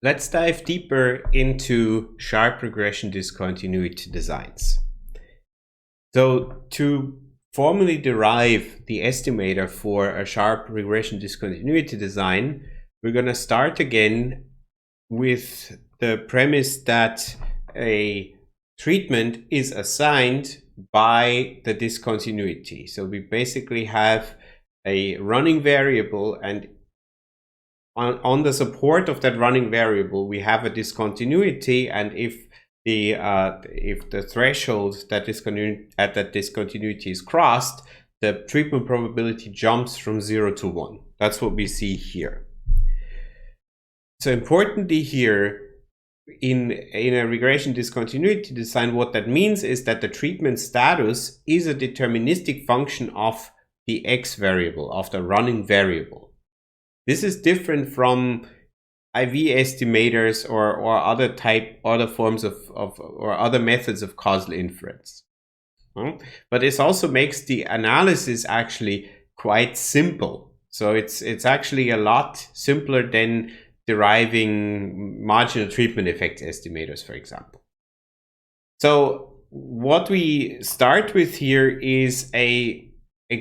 Let's dive deeper into sharp regression discontinuity designs. So to formally derive the estimator for a sharp regression discontinuity design, we're going to start again with the premise that a treatment is assigned by the discontinuity. So we basically have a running variable, and on the support of that running variable we have a discontinuity, and if the threshold that discontinuity is crossed, the treatment probability jumps from 0 to 1. That's what we see here. So importantly here, in a regression discontinuity design, what that means is that the treatment status is a deterministic function of the x variable, of the running variable. This is different from IV estimators or other forms or other methods of causal inference. But this also makes the analysis actually quite simple. So it's actually a lot simpler than deriving marginal treatment effect estimators, for example. So what we start with here is a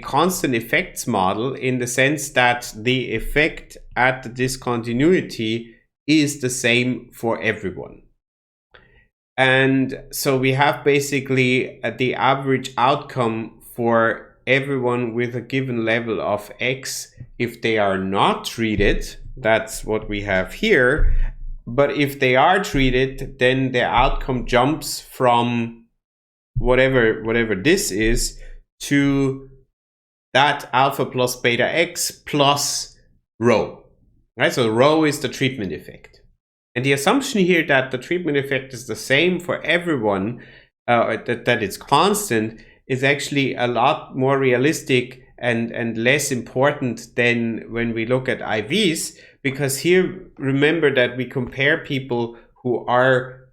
constant effects model, in the sense that the effect at the discontinuity is the same for everyone. And so we have basically the average outcome for everyone with a given level of x if they are not treated. That's what we have here. But if they are treated, then the outcome jumps from whatever this is to that alpha plus beta x plus rho, right? So rho is the treatment effect. And the assumption here that the treatment effect is the same for everyone, that it's constant, is actually a lot more realistic and less important than when we look at IVs, because here, remember that we compare people who are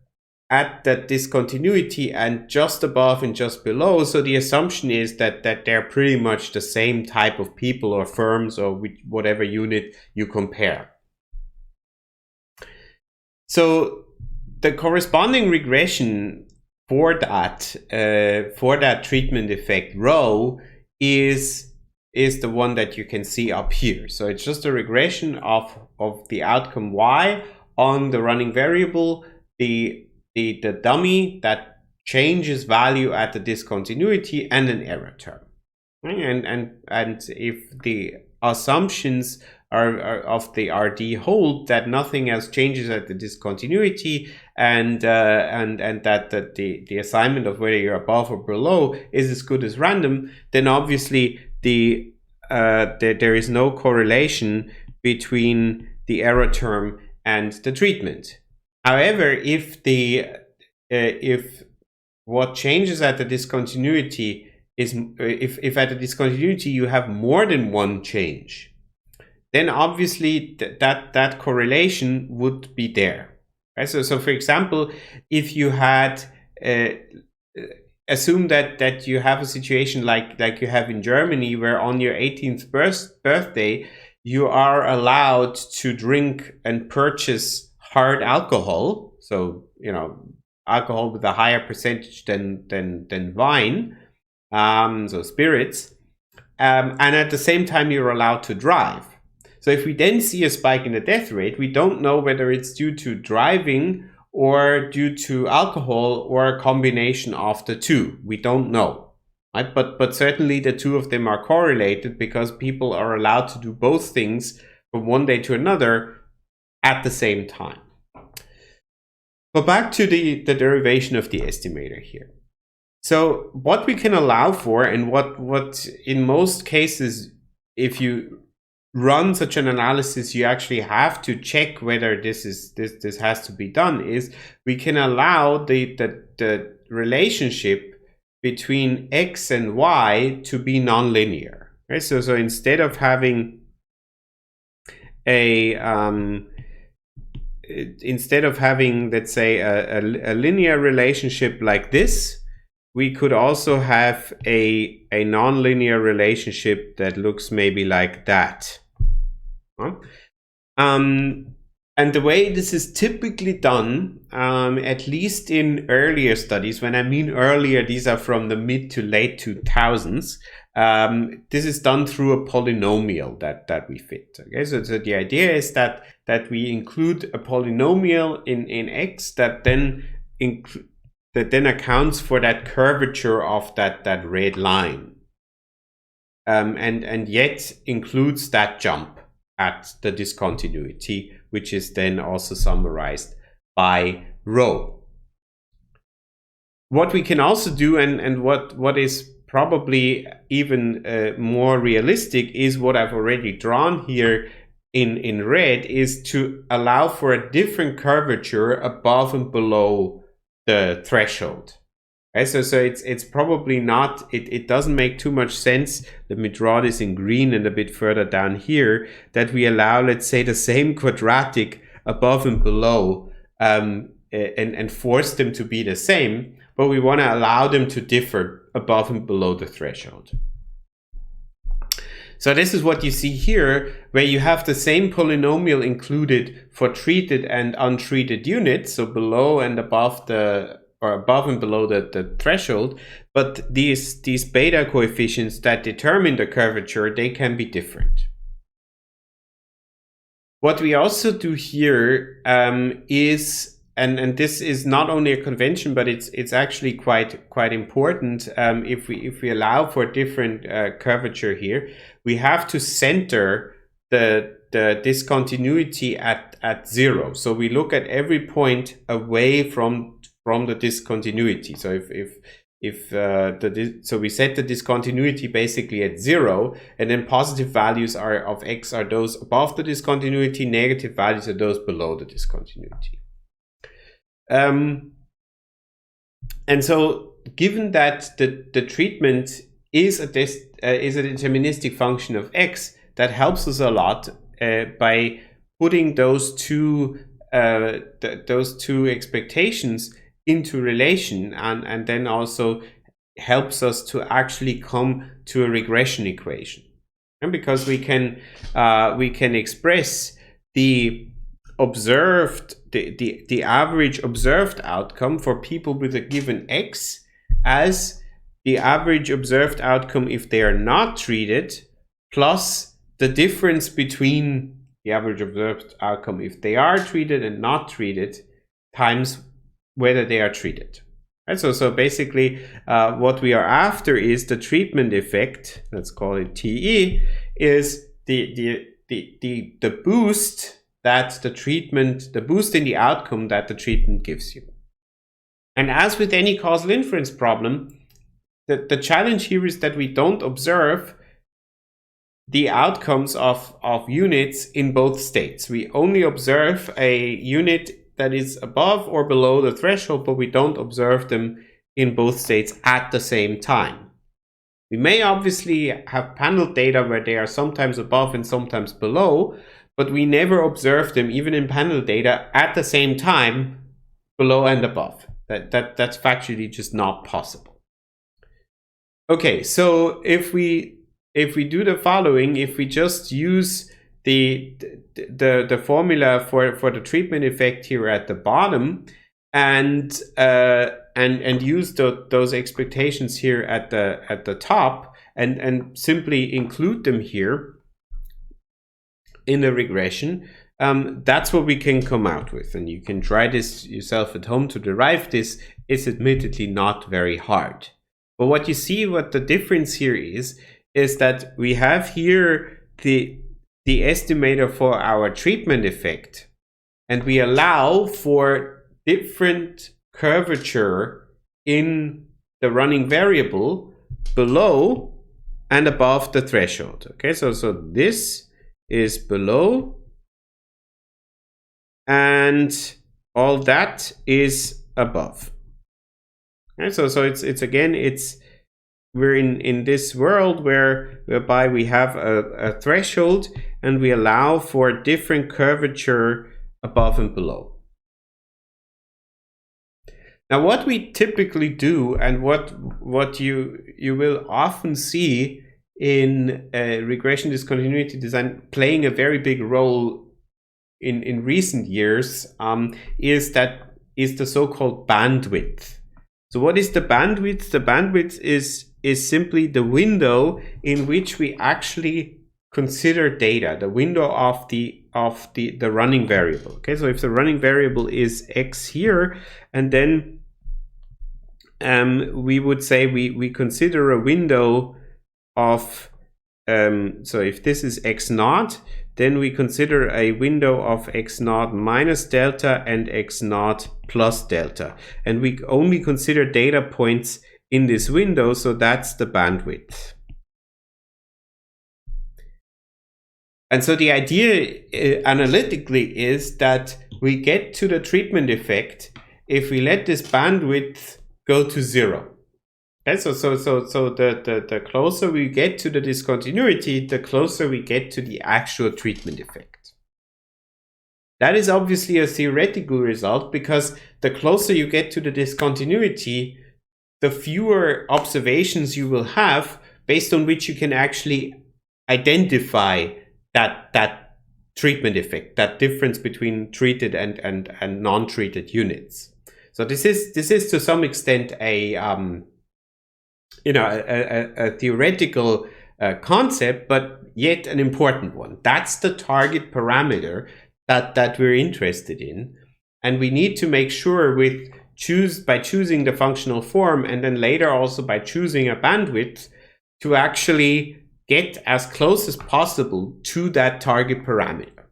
at that discontinuity and just above and just below. So the assumption is that they're pretty much the same type of people or firms or whatever unit you compare. So the corresponding regression for that treatment effect rho is the one that you can see up here. So it's just a regression of the outcome y on the running variable, the dummy that changes value at the discontinuity, and an error term. And if the assumptions are of the RD hold, that nothing else changes at the discontinuity, and that the assignment of whether you're above or below is as good as random, then obviously there is no correlation between the error term and the treatment. However, if what changes at the discontinuity is if at the discontinuity you have more than one change, then obviously that correlation would be there. Right? So for example, if you had assume that you have a situation like you have in Germany, where on your 18th birthday you are allowed to drink and purchase hard alcohol, so alcohol with a higher percentage than wine, so spirits, and at the same time you're allowed to drive. So if we then see a spike in the death rate, we don't know whether it's due to driving or due to alcohol or a combination of the two. We don't know, right? But certainly the two of them are correlated, because people are allowed to do both things from one day to another at the same time. But back to the derivation of the estimator here. So what we can allow for, and what in most cases, if you run such an analysis you actually have to check whether this has to be done, is we can allow the relationship between x and y to be nonlinear. Right? So instead of having let's say a linear relationship like this, we could also have a nonlinear relationship that looks maybe like that. And the way this is typically done, at least in earlier studies, when I mean earlier, these are from the mid to late 2000s, this is done through a polynomial that we fit. Okay, so the idea is that we include a polynomial in X that then accounts for that curvature of that red line, and yet includes that jump at the discontinuity, which is then also summarized by rho. What we can also do, and what is probably even more realistic, is what I've already drawn here in red, is to allow for a different curvature above and below the threshold. Okay, so it's probably not, it doesn't make too much sense. Let me draw this in green and a bit further down here, that we allow, let's say, the same quadratic above and below, and force them to be the same, but we want to allow them to differ above and below the threshold. So this is what you see here, where you have the same polynomial included for treated and untreated units, so below and above the, or above and below the threshold, but these beta coefficients that determine the curvature, they can be different. What we also do here is, and this is not only a convention, but it's actually quite important. If we allow for different curvature here, we have to center the discontinuity at 0. So we look at every point away from the discontinuity. So so we set the discontinuity basically at 0, and then positive values of X are those above the discontinuity, negative values are those below the discontinuity. And so given that the treatment is a deterministic function of X, that helps us a lot by putting those two expectations into relation, and then also helps us to actually come to a regression equation. And because we can express the observed, the average observed outcome for people with a given X as the average observed outcome if they are not treated, plus the difference between the average observed outcome if they are treated and not treated, times whether they are treated. Right? So basically what we are after is the treatment effect, let's call it TE, is the boost that the boost in the outcome that the treatment gives you. And as with any causal inference problem, the challenge here is that we don't observe the outcomes of units in both states. We only observe a unit that is above or below the threshold, but we don't observe them in both states at the same time. We may obviously have panel data where they are sometimes above and sometimes below, but we never observe them, even in panel data, at the same time, below and above. That's factually just not possible. Okay, so if we do the following, if we just use the formula for the treatment effect here at the bottom, and use those expectations here at the top, and simply include them here in the regression, that's what we can come out with. And you can try this yourself at home to derive this. It's admittedly not very hard. But what you see, what the difference here is that we have here the estimator for our treatment effect, and we allow for different curvature in the running variable below and above the threshold. Okay, so this is below, and all that is above. Okay, so it's again, we're in this world whereby we have a threshold, and we allow for different curvature above and below. Now, what we typically do, and what you will often see in regression discontinuity design playing a very big role in recent years is the so-called bandwidth. So what is the bandwidth? The bandwidth is simply the window in which we actually consider data, the window of the running variable. Okay, so if the running variable is x here, and then we would say we consider a window of so if this is x naught, then we consider a window of x naught minus delta and x naught plus delta, and we only consider data points in this window, so that's the bandwidth. And so the idea analytically is that we get to the treatment effect if we let this bandwidth go to 0. Okay, so the closer we get to the discontinuity, the closer we get to the actual treatment effect. That is obviously a theoretical result, because the closer you get to the discontinuity, the fewer observations you will have based on which you can actually identify that treatment effect, that difference between treated and non-treated units. So this is to some extent a theoretical concept, but yet an important one. That's the target parameter that we're interested in, and we need to make sure by choosing the functional form, and then later also by choosing a bandwidth, to actually get as close as possible to that target parameter.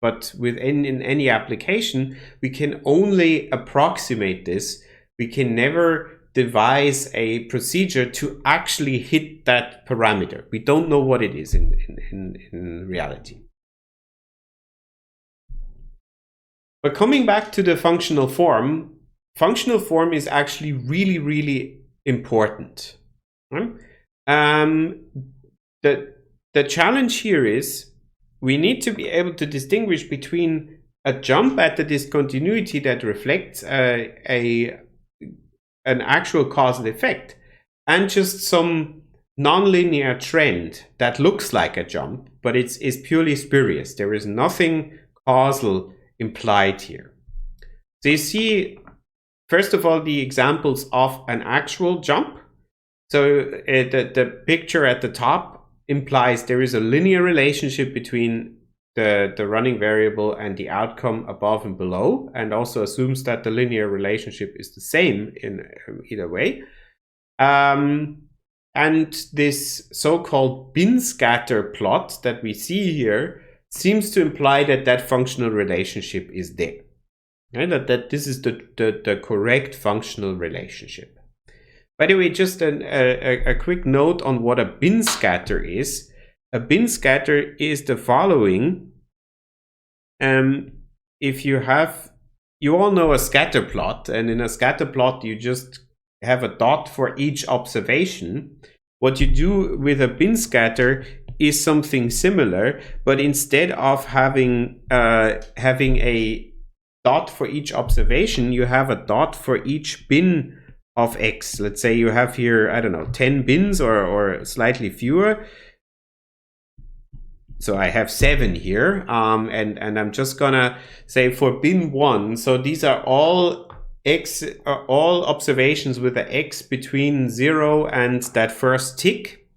But in any application, we can only approximate this. We can never devise a procedure to actually hit that parameter. We don't know what it is in reality. But coming back to the functional form is actually really, really important. Right? The challenge here is we need to be able to distinguish between a jump at the discontinuity that reflects an actual causal effect and just some nonlinear trend that looks like a jump, but it's purely spurious. There is nothing causal implied here. So you see, first of all, the examples of an actual jump. So the picture at the top implies there is a linear relationship between the running variable and the outcome above and below, and also assumes that the linear relationship is the same in either way. And this so-called bin scatter plot that we see here seems to imply that functional relationship is there. Right? That this is the correct functional relationship. By the way, just a quick note on what a bin scatter is. A bin scatter is the following. If you all know a scatter plot, and in a scatter plot you just have a dot for each observation. What you do with a bin scatter is something similar, but instead of having a dot for each observation, you have a dot for each bin of X. Let's say you have here, I don't know, 10 bins or slightly fewer. So I have 7 here, and I'm just gonna say for bin 1, so these are all all observations with the X between 0 and that first tick.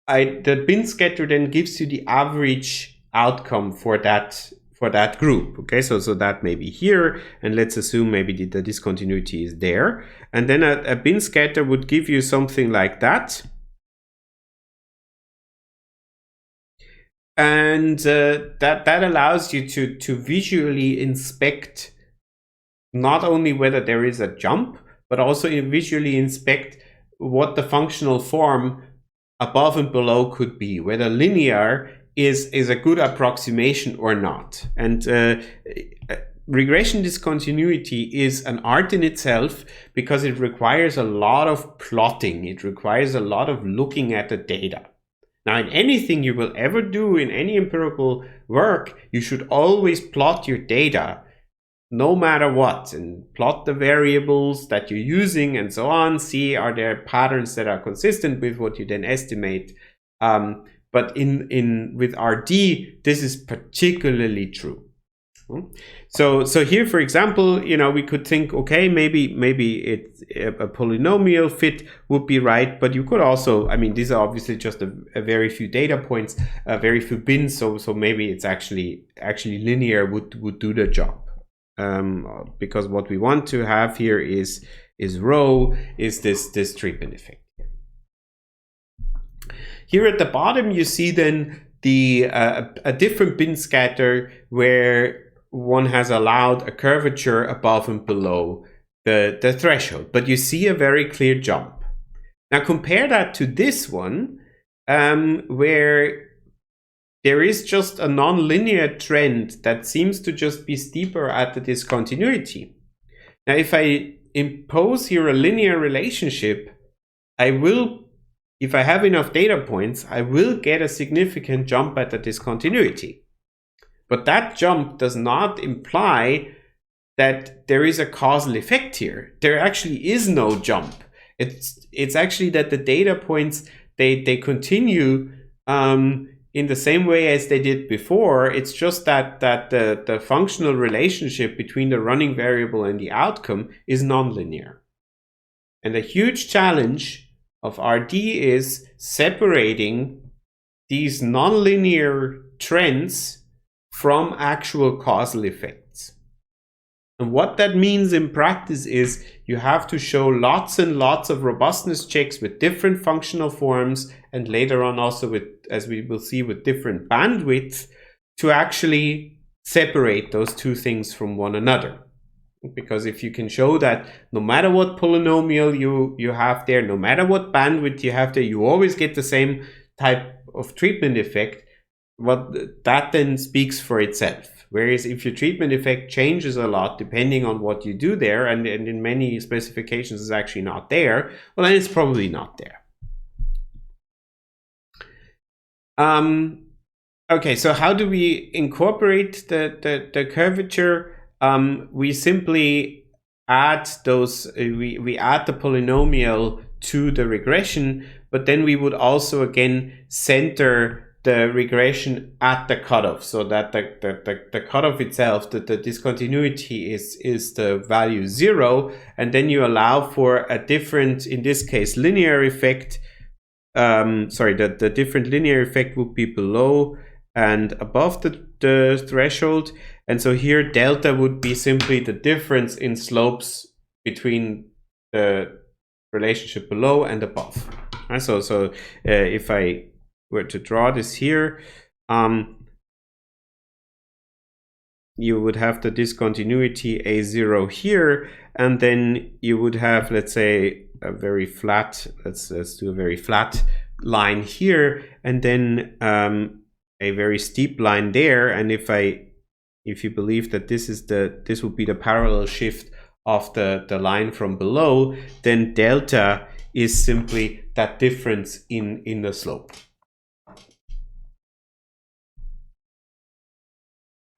The bin scatter then gives you the average outcome for that group. Okay, so that may be here, and let's assume maybe the discontinuity is there, and then a bin scatter would give you something like that. And that allows you to visually inspect not only whether there is a jump, but also visually inspect what the functional form above and below could be, whether linear is a good approximation or not. And regression discontinuity is an art in itself, because it requires a lot of plotting. It requires a lot of looking at the data. Now, in anything you will ever do in any empirical work, you should always plot your data, no matter what, and plot the variables that you're using and so on. See, are there patterns that are consistent with what you then estimate? But But with RD, this is particularly true. So here, for example, we could think, okay, maybe it's a polynomial fit would be right, but you could also, these are obviously just a very few data points, very few bins, so maybe it's actually linear would do the job, because what we want to have here is rho is this treatment effect. Here at the bottom, you see then a different bin scatter where one has allowed a curvature above and below the threshold, but you see a very clear jump. Now compare that to this one, where there is just a nonlinear trend that seems to just be steeper at the discontinuity. Now if I impose here a linear relationship, if I have enough data points, I will get a significant jump at the discontinuity. But that jump does not imply that there is a causal effect here. There actually is no jump. It's actually that the data points, they continue in the same way as they did before. It's just that the functional relationship between the running variable and the outcome is nonlinear. And a huge challenge of RD is separating these nonlinear trends from actual causal effects. And what that means in practice is you have to show lots and lots of robustness checks with different functional forms, and later on also with, as we will see, with different bandwidths to actually separate those two things from one another. Because if you can show that no matter what polynomial you have there, no matter what bandwidth you have there, you always get the same type of treatment effect, that then speaks for itself. Whereas if your treatment effect changes a lot depending on what you do there, and in many specifications is actually not there, well, then it's probably not there. Okay, so how do we incorporate the curvature? We simply add those, we add the polynomial to the regression, but then we would also again center the regression at the cutoff, so that the cutoff itself, the discontinuity is the value 0, and then you allow for a different, in this case, linear effect. The different linear effect would be below and above the threshold, and so here delta would be simply the difference in slopes between the relationship below and above. And so if I were to draw this here, you would have the discontinuity A0 here, and then you would have, let's say, a very flat, let's do a very flat line here, and then a very steep line there. And if you believe that this would be the parallel shift of the line from below, then delta is simply that difference in the slope.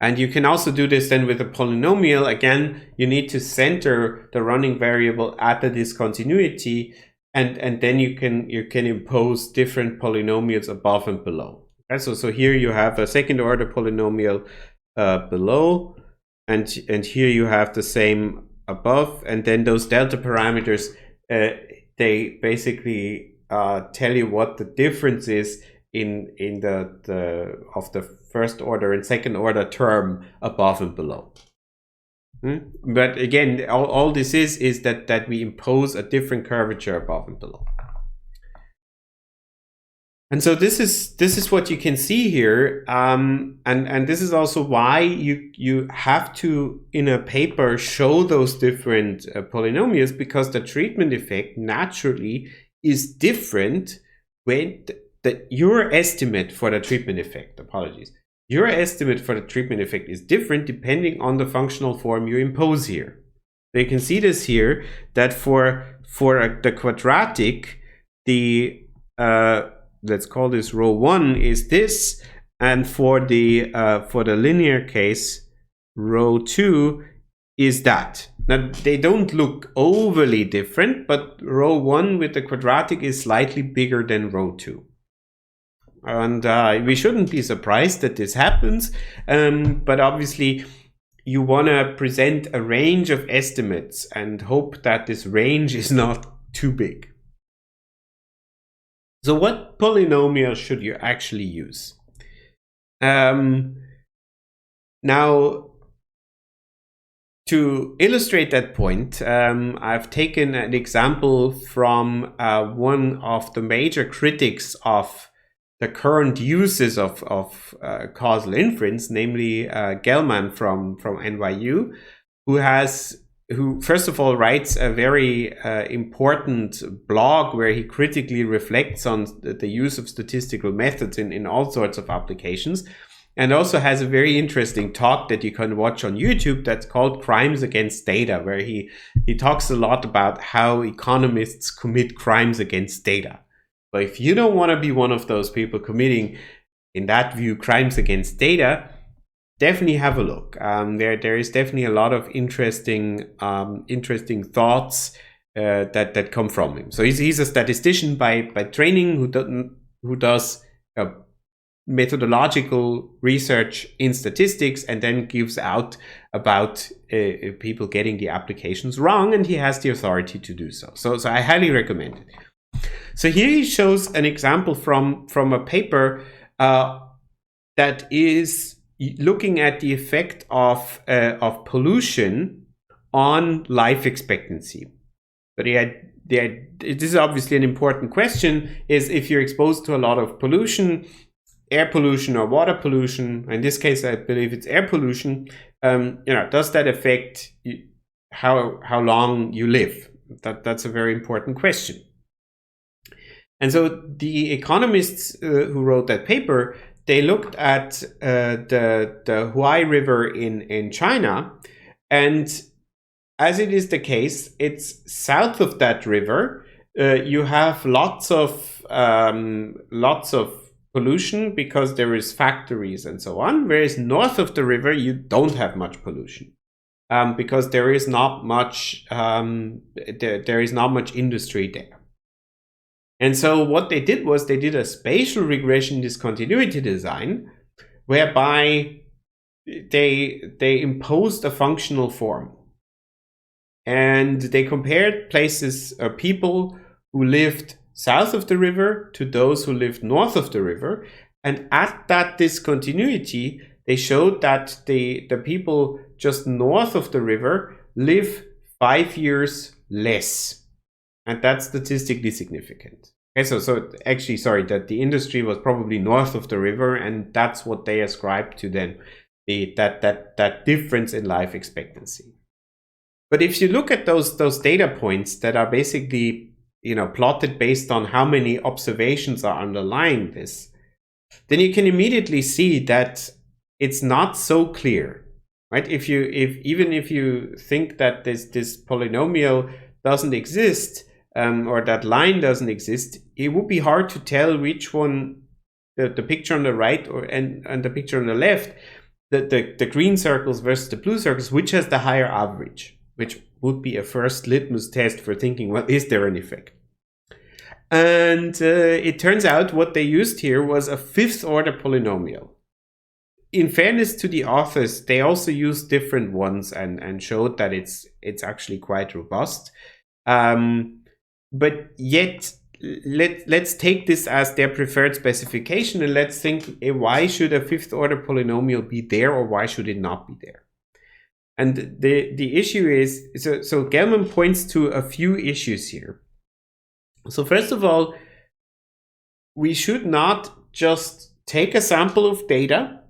And you can also do this then with a polynomial. Again, you need to center the running variable at the discontinuity, and then you can impose different polynomials above and below. Okay, so here you have a second order polynomial below, and here you have the same above, and then those delta parameters, they basically tell you what the difference is in the first order and second order term above and below. But again, all this is that we impose a different curvature above and below. And so this is what you can see here, and this is also why you have to, in a paper, show those different polynomials, because the treatment effect naturally is different when your estimate for the treatment effect, your estimate for the treatment effect is different depending on the functional form you impose here. So you can see this here, that for the quadratic, the let's call this row 1 is this, and for the linear case, row 2 is that. Now they don't look overly different, but row 1 with the quadratic is slightly bigger than row 2. And we shouldn't be surprised that this happens. But obviously, you want to present a range of estimates and hope that this range is not too big. So what polynomial should you actually use? Now, to illustrate that point, I've taken an example from one of the major critics of the current uses of causal inference, namely Gelman from NYU, who first of all writes a very important blog where he critically reflects on the use of statistical methods in all sorts of applications, and also has a very interesting talk that you can watch on YouTube that's called Crimes Against Data, where he talks a lot about how economists commit crimes against data. But if you don't want to be one of those people committing, in that view, crimes against data, definitely have a look. There is definitely a lot of interesting thoughts that come from him. So he's a statistician by training who does methodological research in statistics and then gives out about people getting the applications wrong, and he has the authority to do so. So I highly recommend it. So here he shows an example from a paper that is looking at the effect of pollution on life expectancy. But this is obviously an important question: is if you're exposed to a lot of pollution, air pollution or water pollution, in this case I believe it's air pollution, does that affect how long you live? That's a very important question. And so the economists who wrote that paper, they looked at the Huai River in China, and as it is the case, it's south of that river. You have lots of pollution because there is factories and so on, whereas north of the river you don't have much pollution because there is not much there is not much industry there. And so what they did was they did a spatial regression discontinuity design whereby they imposed a functional form, and they compared places or people who lived south of the river to those who lived north of the river, and at that discontinuity they showed that the people just north of the river live 5 years less. And that's statistically significant. Okay, so actually, sorry, that the industry was probably north of the river, and that's what they ascribed to then that difference in life expectancy. But if you look at those data points that are basically plotted based on how many observations are underlying this, then you can immediately see that it's not so clear, right? Even if you think that this polynomial doesn't exist, or that line doesn't exist, it would be hard to tell which one, the picture on the right and the picture on the left, the green circles versus the blue circles, which has the higher average, which would be a first litmus test for thinking, well, is there an effect? And it turns out what they used here was a fifth order polynomial. In fairness to the authors, they also used different ones and showed that it's actually quite robust. But yet, let's take this as their preferred specification, and let's think, why should a fifth order polynomial be there, or why should it not be there? And the issue is, so Gelman points to a few issues here. So first of all, we should not just take a sample of data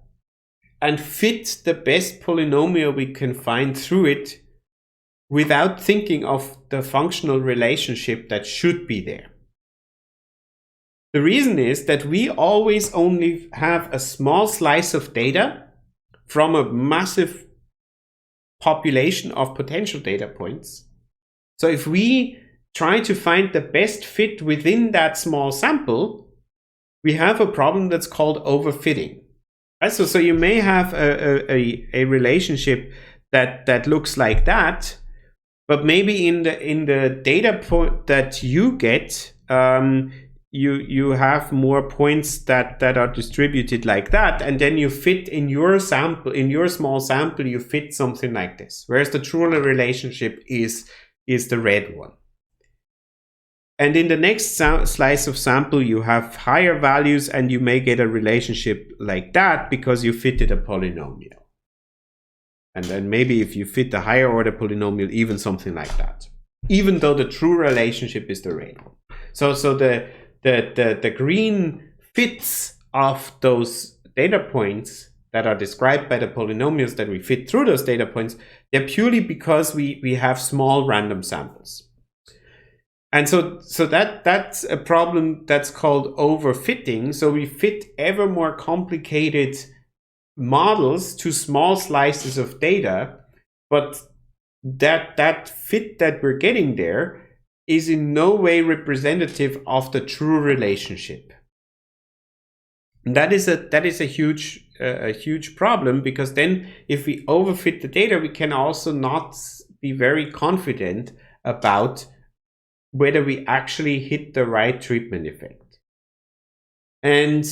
and fit the best polynomial we can find through it without thinking of the functional relationship that should be there. The reason is that we always only have a small slice of data from a massive population of potential data points. So if we try to find the best fit within that small sample, we have a problem that's called overfitting. Right? So you may have a relationship that looks like that, but maybe in the data point that you get, you have more points that are distributed like that, and then you fit in your sample, in your small sample, you fit something like this, whereas the true relationship is the red one. And in the next slice of sample, you have higher values, and you may get a relationship like that because you fitted a polynomial. And then maybe if you fit the higher order polynomial, even something like that, even though the true relationship is the red one. So the green fits of those data points that are described by the polynomials that we fit through those data points, they're purely because we have small random samples. And so that's a problem that's called overfitting. So we fit ever more complicated models to small slices of data, but that fit that we're getting there is in no way representative of the true relationship. And that is a huge problem, because then if we overfit the data, we can also not be very confident about whether we actually hit the right treatment effect. And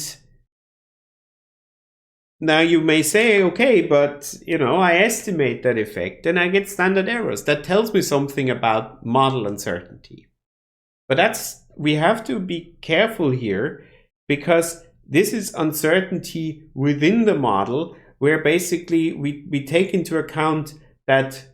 now you may say, okay, but I estimate that effect and I get standard errors. That tells me something about model uncertainty. But we have to be careful here, because this is uncertainty within the model, where basically we take into account that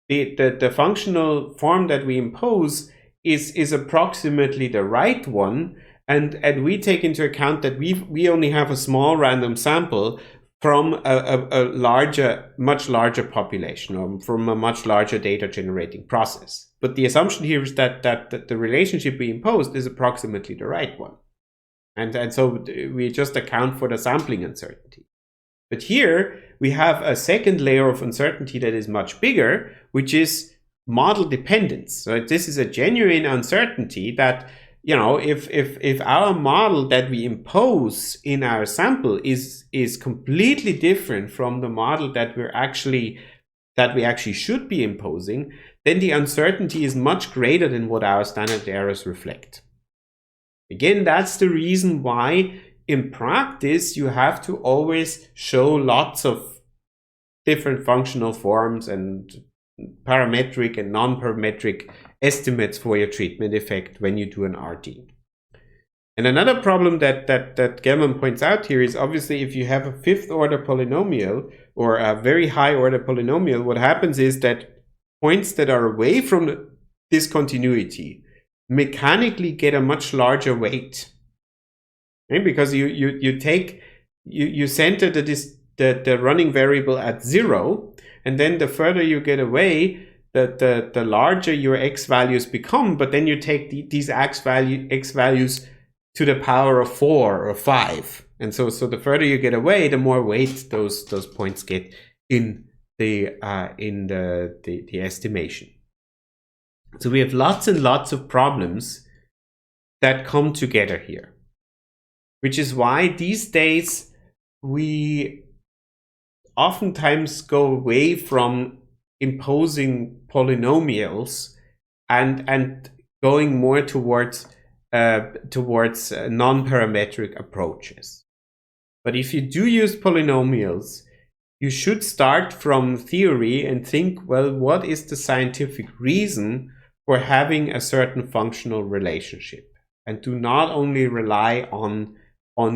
the functional form that we impose is approximately the right one, and we take into account that we only have a small random sample from a much larger population, or from a much larger data generating process. But the assumption here is that the relationship we imposed is approximately the right one, and so we just account for the sampling uncertainty. But here we have a second layer of uncertainty that is much bigger, which is model dependence. So this is a genuine uncertainty that, if our model that we impose in our sample is completely different from the model that we actually should be imposing, then the uncertainty is much greater than what our standard errors reflect. Again, that's the reason why in practice you have to always show lots of different functional forms and parametric and non-parametric estimates for your treatment effect when you do an RD. And another problem that Gelman points out here is, obviously, if you have a fifth order polynomial or a very high order polynomial, what happens is that points that are away from the discontinuity mechanically get a much larger weight. Okay? Because you center the running variable at 0, and then the further you get away, the larger your x values become. But then you take these x values to the power of 4 or 5, and so the further you get away, the more weight those points get in the estimation. So we have lots and lots of problems that come together here, which is why these days we oftentimes go away from imposing polynomials and going more towards non-parametric approaches. But if you do use polynomials, you should start from theory and think, well, what is the scientific reason for having a certain functional relationship? And do not only rely on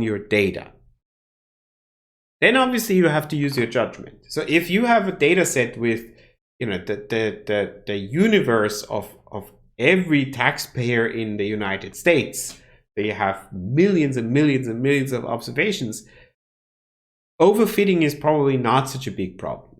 your data. Then obviously you have to use your judgment. So if you have a data set with the universe of every taxpayer in the United States, they have millions and millions and millions of observations, overfitting is probably not such a big problem.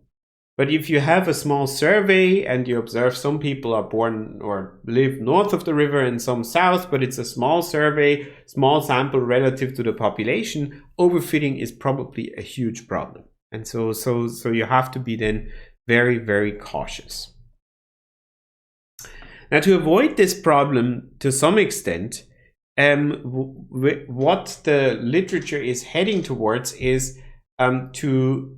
But if you have a small survey and you observe some people are born or live north of the river and some south, but it's a small survey, small sample relative to the population, overfitting is probably a huge problem. And so you have to be then very, very cautious. Now, to avoid this problem to some extent, what the literature is heading towards is to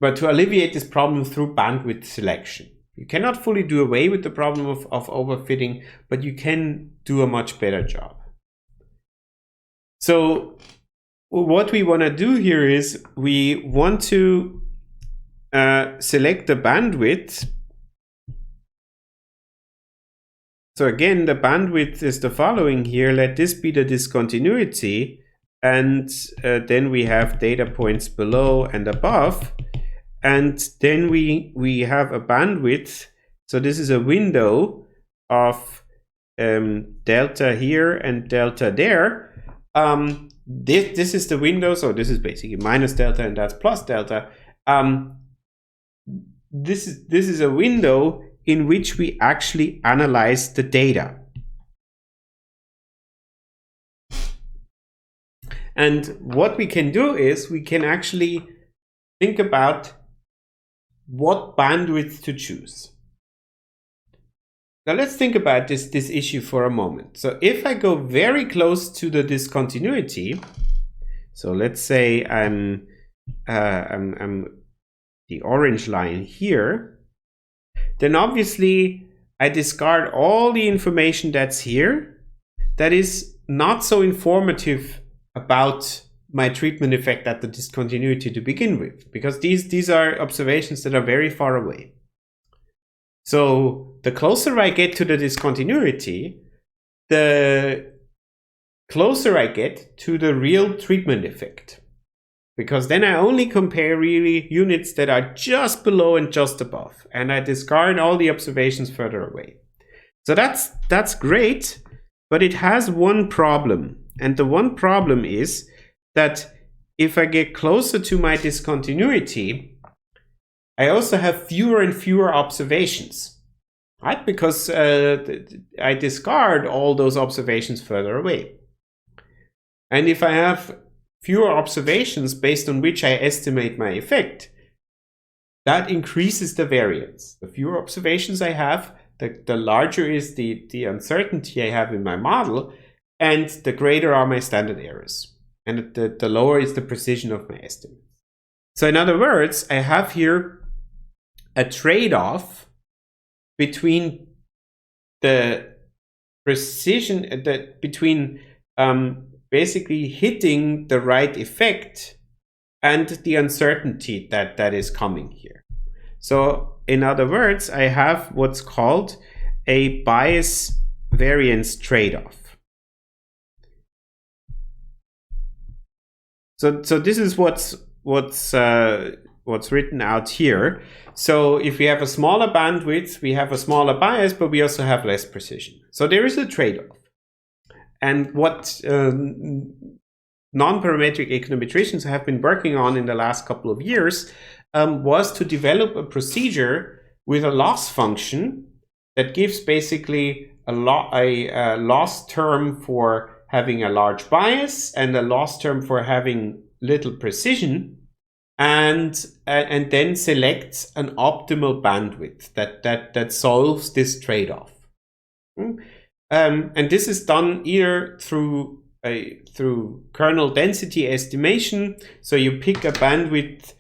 alleviate this problem through bandwidth selection. You cannot fully do away with the problem of overfitting, but you can do a much better job. So what we want to do here is we want to select the bandwidth. So again, the bandwidth is the following here. Let this be the discontinuity. And then we have data points below and above. And then we have a bandwidth. So this is a window of delta here and delta there. This is the window. So this is basically minus delta and that's plus delta. This is a window in which we actually analyze the data. And what we can do is we can actually think about what bandwidth to choose. Now let's think about this issue for a moment. So if I go very close to the discontinuity, so let's say I'm the orange line here, then obviously I discard all the information that's here that is not so informative about my treatment effect at the discontinuity to begin with, because these are observations that are very far away. So the closer I get to the discontinuity, the closer I get to the real treatment effect, because then I only compare really units that are just below and just above, and I discard all the observations further away. So that's great, but it has one problem. And the one problem is that if I get closer to my discontinuity, I also have fewer and fewer observations, right? Because I discard all those observations further away. And if I have fewer observations based on which I estimate my effect, that increases the variance. The fewer observations I have, the larger is the uncertainty I have in my model, and the greater are my standard errors. And the lower is the precision of my estimate. So in other words, I have here a trade-off between the precision, between basically hitting the right effect and the uncertainty that is coming here. So in other words, I have what's called a bias variance trade-off. So this is what's written out here. So if we have a smaller bandwidth, we have a smaller bias, but we also have less precision. So there is a trade-off. And what non-parametric econometricians have been working on in the last couple of years was to develop a procedure with a loss function that gives basically a loss term for having a large bias and a loss term for having little precision, and then selects an optimal bandwidth that solves this trade-off. And this is done either through kernel density estimation. So you pick a bandwidth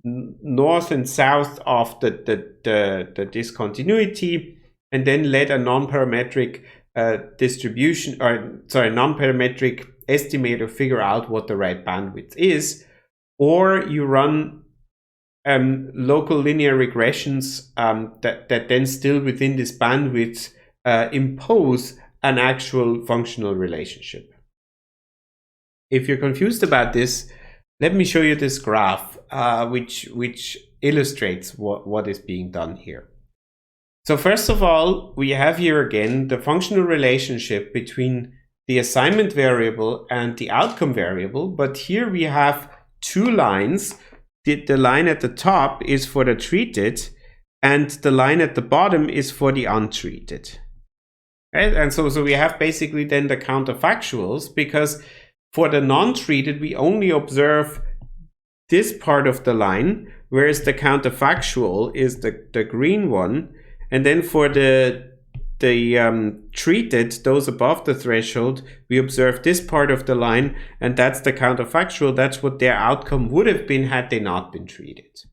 north and south of the discontinuity, and then let a non-parametric non-parametric estimator figure out what the right bandwidth is, or you run local linear regressions that then still within this bandwidth impose an actual functional relationship. If you're confused about this, let me show you this graph which illustrates what is being done here. So first of all, we have here again the functional relationship between the assignment variable and the outcome variable, but here we have two lines. The line at the top is for the treated, and the line at the bottom is for the untreated. Right? And so we have basically then the counterfactuals, because for the non-treated, we only observe this part of the line, whereas the counterfactual is the green one. And then for the treated, those above the threshold, we observe this part of the line, and that's the counterfactual. That's what their outcome would have been had they not been treated.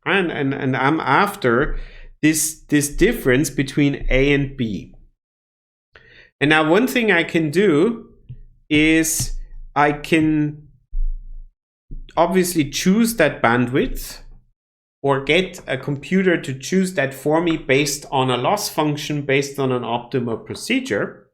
And I'm after this difference between A and B. And now one thing I can do is I can obviously choose that bandwidth or get a computer to choose that for me based on a loss function, based on an optimal procedure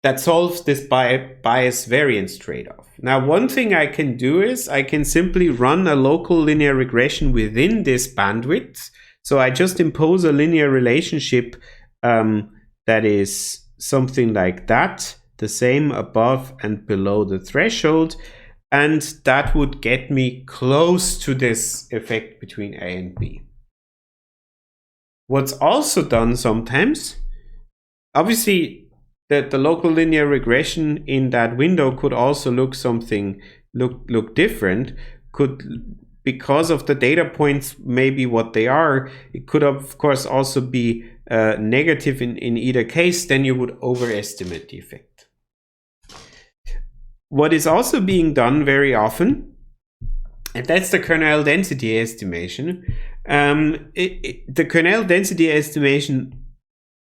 that solves this bias variance trade-off. Now, one thing I can do is I can simply run a local linear regression within this bandwidth. So I just impose a linear relationship that is something like that, the same above and below the threshold. And that would get me close to this effect between A and B. What's also done sometimes, obviously, the local linear regression in that window could also look different. Because of the data points, maybe what they are, it could of course also be negative in either case. Then you would overestimate the effect. What is also being done very often, and that's the kernel density estimation. The kernel density estimation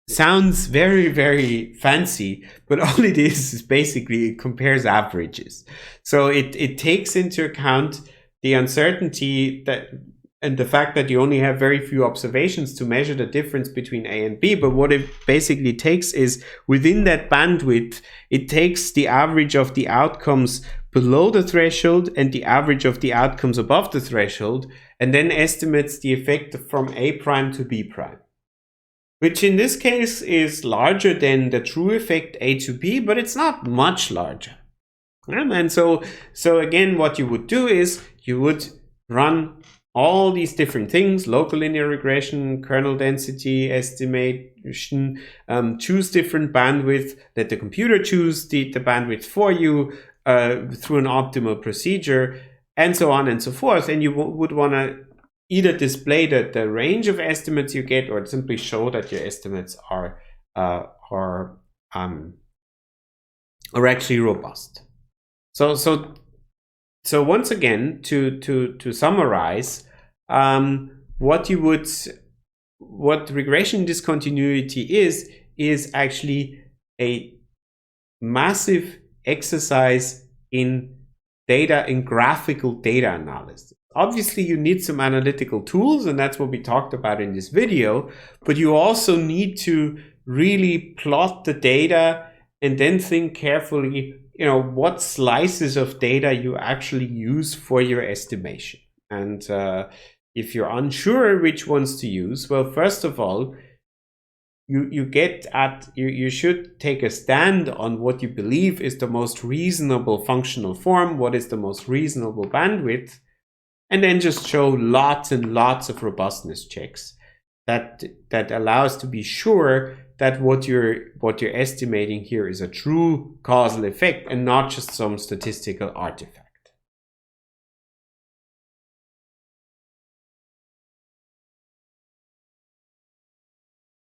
sounds very, very fancy, but all it is basically it compares averages. So it takes into account the uncertainty that and the fact that you only have very few observations to measure the difference between A and B. But what it basically takes is within that bandwidth, it takes the average of the outcomes below the threshold and the average of the outcomes above the threshold, and then estimates the effect from A prime to B prime, which in this case is larger than the true effect A to B, but it's not much larger. And so again, what you would do is you would run all these different things, local linear regression, kernel density estimation, choose different bandwidth, let the computer choose the bandwidth for you through an optimal procedure, and so on and so forth. And you would want to either display the range of estimates you get, or simply show that your estimates are actually robust. So once again, to summarize, what regression discontinuity is actually a massive exercise in graphical data analysis. Obviously, you need some analytical tools, and that's what we talked about in this video, but you also need to really plot the data and then think carefully, what slices of data you actually use for your estimation. And if you're unsure which ones to use, well, first of all, you should take a stand on what you believe is the most reasonable functional form, what is the most reasonable bandwidth, and then just show lots and lots of robustness checks that allows to be sure that what you're estimating here is a true causal effect and not just some statistical artifact.